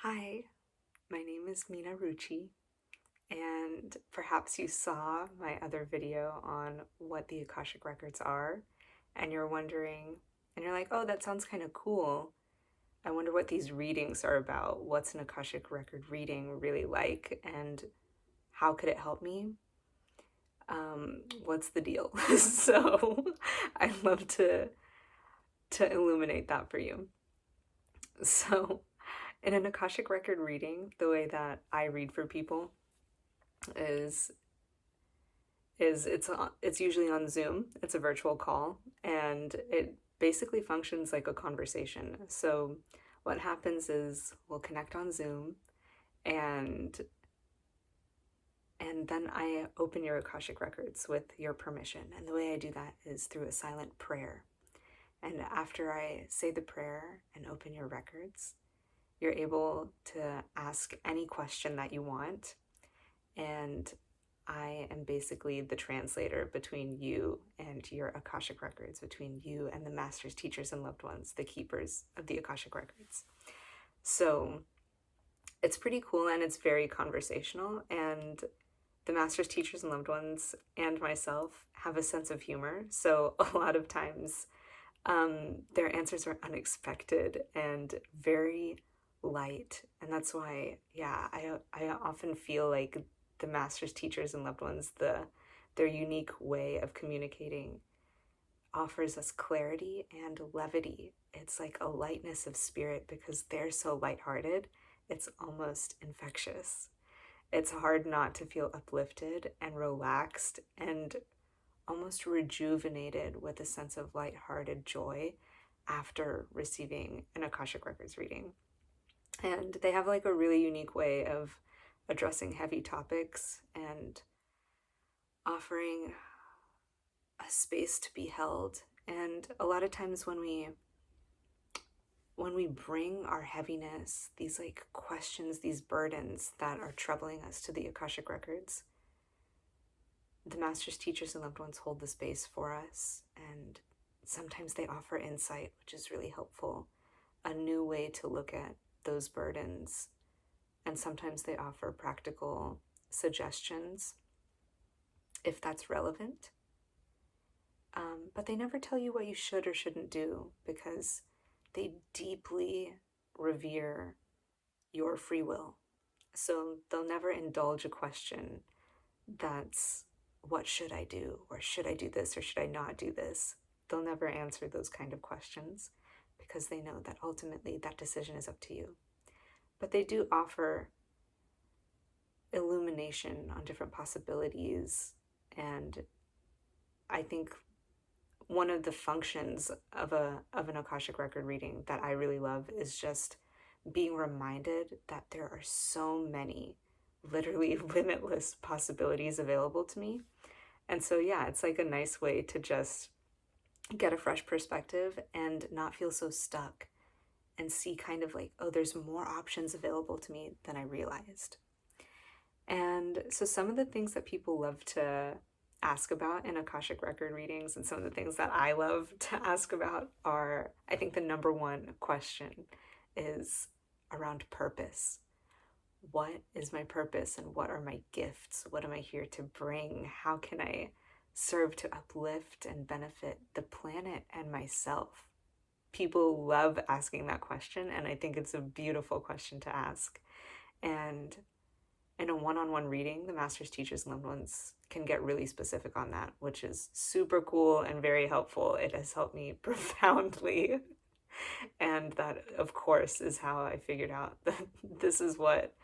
Hi, my name is Mina Rucci, and perhaps you saw my other video on what the Akashic Records are, and you're wondering, and you're like, oh, that sounds kind of cool. I wonder what these readings are about. What's an Akashic Record reading really like, and how could it help me? What's the deal? So I'd love to illuminate that for you. So, in an Akashic Record reading, the way that I read for people is it's usually on Zoom. It's a virtual call, and it basically functions like a conversation. So what happens is we'll connect on Zoom, and then I open your Akashic Records with your permission. And the way I do that is through a silent prayer. And after I say the prayer and open your records, you're able to ask any question that you want. And I am basically the translator between you and your Akashic Records, between you and the masters, teachers, and loved ones, the keepers of the Akashic Records. So it's pretty cool, and it's very conversational. And the masters, teachers, and loved ones and myself have a sense of humor. So a lot of times their answers are unexpected and very light. And that's why, yeah, I often feel like the masters, teachers, and loved ones, their unique way of communicating offers us clarity and levity. It's like a lightness of spirit because they're so lighthearted. It's almost infectious. It's hard not to feel uplifted and relaxed and almost rejuvenated with a sense of lighthearted joy after receiving an Akashic Records reading. And they have like a really unique way of addressing heavy topics and offering a space to be held. And a lot of times when we bring our heaviness, these like questions, these burdens that are troubling us to the Akashic Records, the masters, teachers, and loved ones hold the space for us. And sometimes they offer insight, which is really helpful, a new way to look at those burdens. And sometimes they offer practical suggestions if that's relevant. But they never tell you what you should or shouldn't do because they deeply revere your free will. So they'll never indulge a question that's, what should I do? Or should I do this? Or should I not do this? They'll never answer those kind of questions because they know that ultimately that decision is up to you. But they do offer illumination on different possibilities. And I think one of the functions of an Akashic Record reading that I really love is just being reminded that there are so many literally limitless possibilities available to me. And so yeah, it's like a nice way to just get a fresh perspective and not feel so stuck and see kind of like, oh, there's more options available to me than I realized. And so some of the things that people love to ask about in Akashic Record readings and some of the things that I love to ask about are, I think the number one question is around purpose. What is my purpose and what are my gifts? What am I here to bring? How can I serve to uplift and benefit the planet and myself? People love asking that question, and I think it's a beautiful question to ask. And in a one-on-one reading, the masters, teachers, and loved ones can get really specific on that, which is super cool and very helpful. It has helped me profoundly. And that, of course, is how I figured out that this is what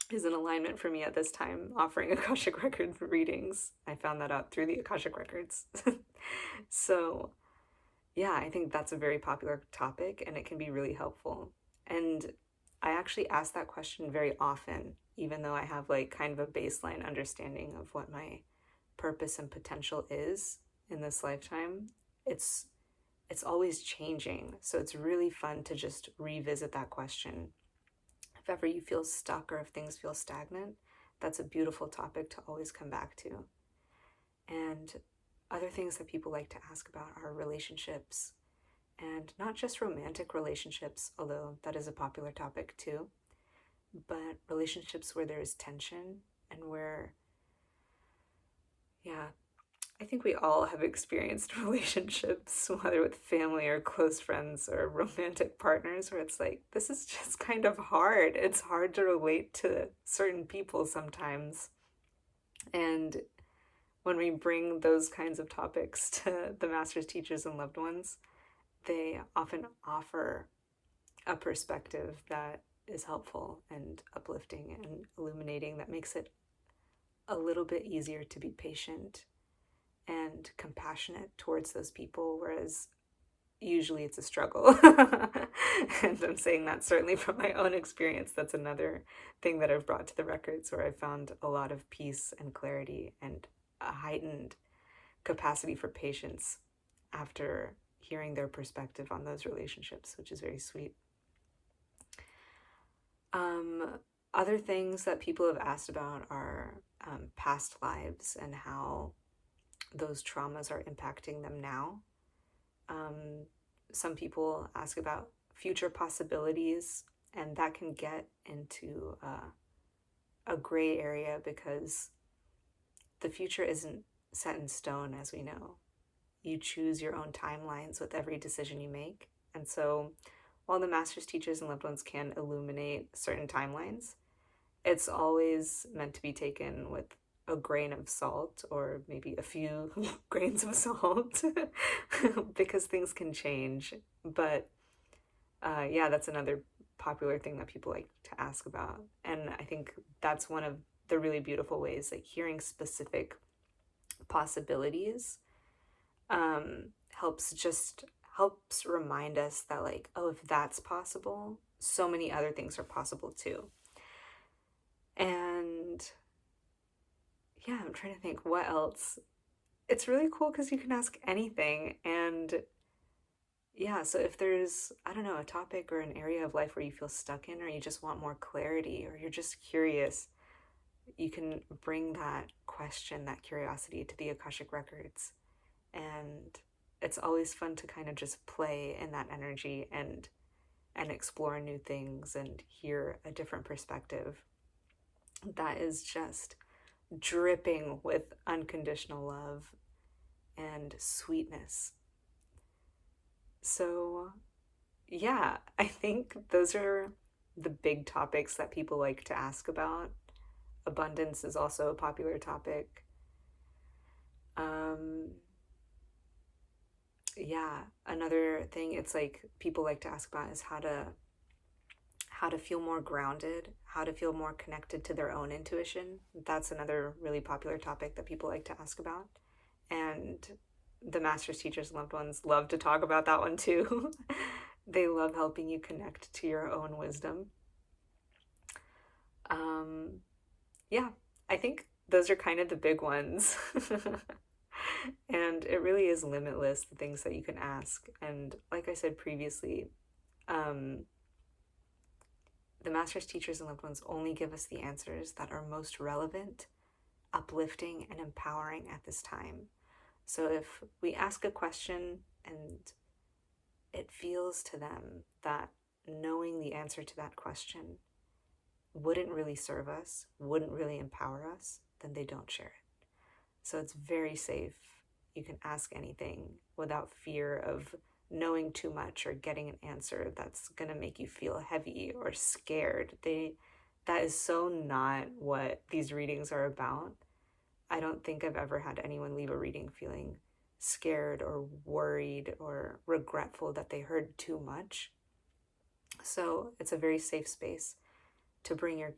is in alignment for me at this time, offering Akashic Record readings. I found that out through the Akashic Records. So, yeah, I think that's a very popular topic and it can be really helpful. And I actually ask that question very often, even though I have like kind of a baseline understanding of what my purpose and potential is in this lifetime. It's always changing. So it's really fun to just revisit that question. If ever you feel stuck or if things feel stagnant, that's a beautiful topic to always come back to. And other things that people like to ask about are relationships And not just romantic relationships, although that is a popular topic too, but relationships where there is tension and where, yeah, I think we all have experienced relationships, whether with family or close friends or romantic partners, where it's like, this is just kind of hard. It's hard to relate to certain people sometimes. And when we bring those kinds of topics to the masters, teachers, and loved ones, they often offer a perspective that is helpful and uplifting and illuminating, that makes it a little bit easier to be patient and compassionate towards those people, whereas usually it's a struggle. And I'm saying that certainly from my own experience. That's another thing that I've brought to the records, where I've found a lot of peace and clarity and a heightened capacity for patience after hearing their perspective on those relationships, which is very sweet. Other things that people have asked about are past lives and how those traumas are impacting them now. Some people ask about future possibilities, and that can get into a gray area because the future isn't set in stone, as we know. You choose your own timelines with every decision you make. And so while the masters, teachers, and loved ones can illuminate certain timelines, it's always meant to be taken with a grain of salt, or maybe a few grains of salt, because things can change. But yeah, that's another popular thing that people like to ask about. And I think that's one of the really beautiful ways, like hearing specific possibilities helps remind us that, like, oh, if that's possible, so many other things are possible too. And yeah, I'm trying to think what else. It's really cool because you can ask anything. And yeah, so if there's, I don't know, a topic or an area of life where you feel stuck in, or you just want more clarity, or you're just curious, you can bring that question, that curiosity, to the Akashic Records. And it's always fun to kind of just play in that energy and explore new things and hear a different perspective that is just dripping with unconditional love and sweetness. So yeah, I think those are the big topics that people like to ask about. Abundance is also a popular topic. Yeah, another thing it's like people like to ask about is how to feel more grounded, how to feel more connected to their own intuition. That's another really popular topic that people like to ask about. And the masters, teachers, and loved ones love to talk about that one too. They love helping you connect to your own wisdom. Yeah, I think those are kind of the big ones. And it really is limitless, the things that you can ask. And like I said previously, the masters, teachers, and loved ones only give us the answers that are most relevant, uplifting, and empowering at this time. So if we ask a question and it feels to them that knowing the answer to that question wouldn't really serve us, wouldn't really empower us, then they don't share it. So it's very safe. You can ask anything without fear of knowing too much or getting an answer that's going to make you feel heavy or scared. That is so not what these readings are about. I don't think I've ever had anyone leave a reading feeling scared or worried or regretful that they heard too much. So it's a very safe space to bring your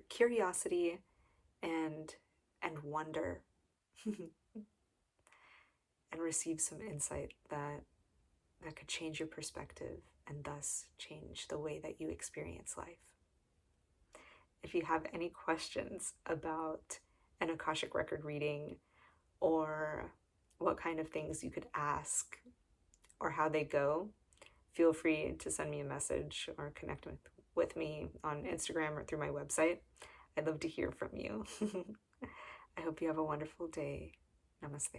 curiosity and wonder and receive some insight that could change your perspective and thus change the way that you experience life. If you have any questions about an Akashic Record reading, or what kind of things you could ask, or how they go, feel free to send me a message or connect with me on Instagram or through my website. I'd love to hear from you. I hope you have a wonderful day. Namaste.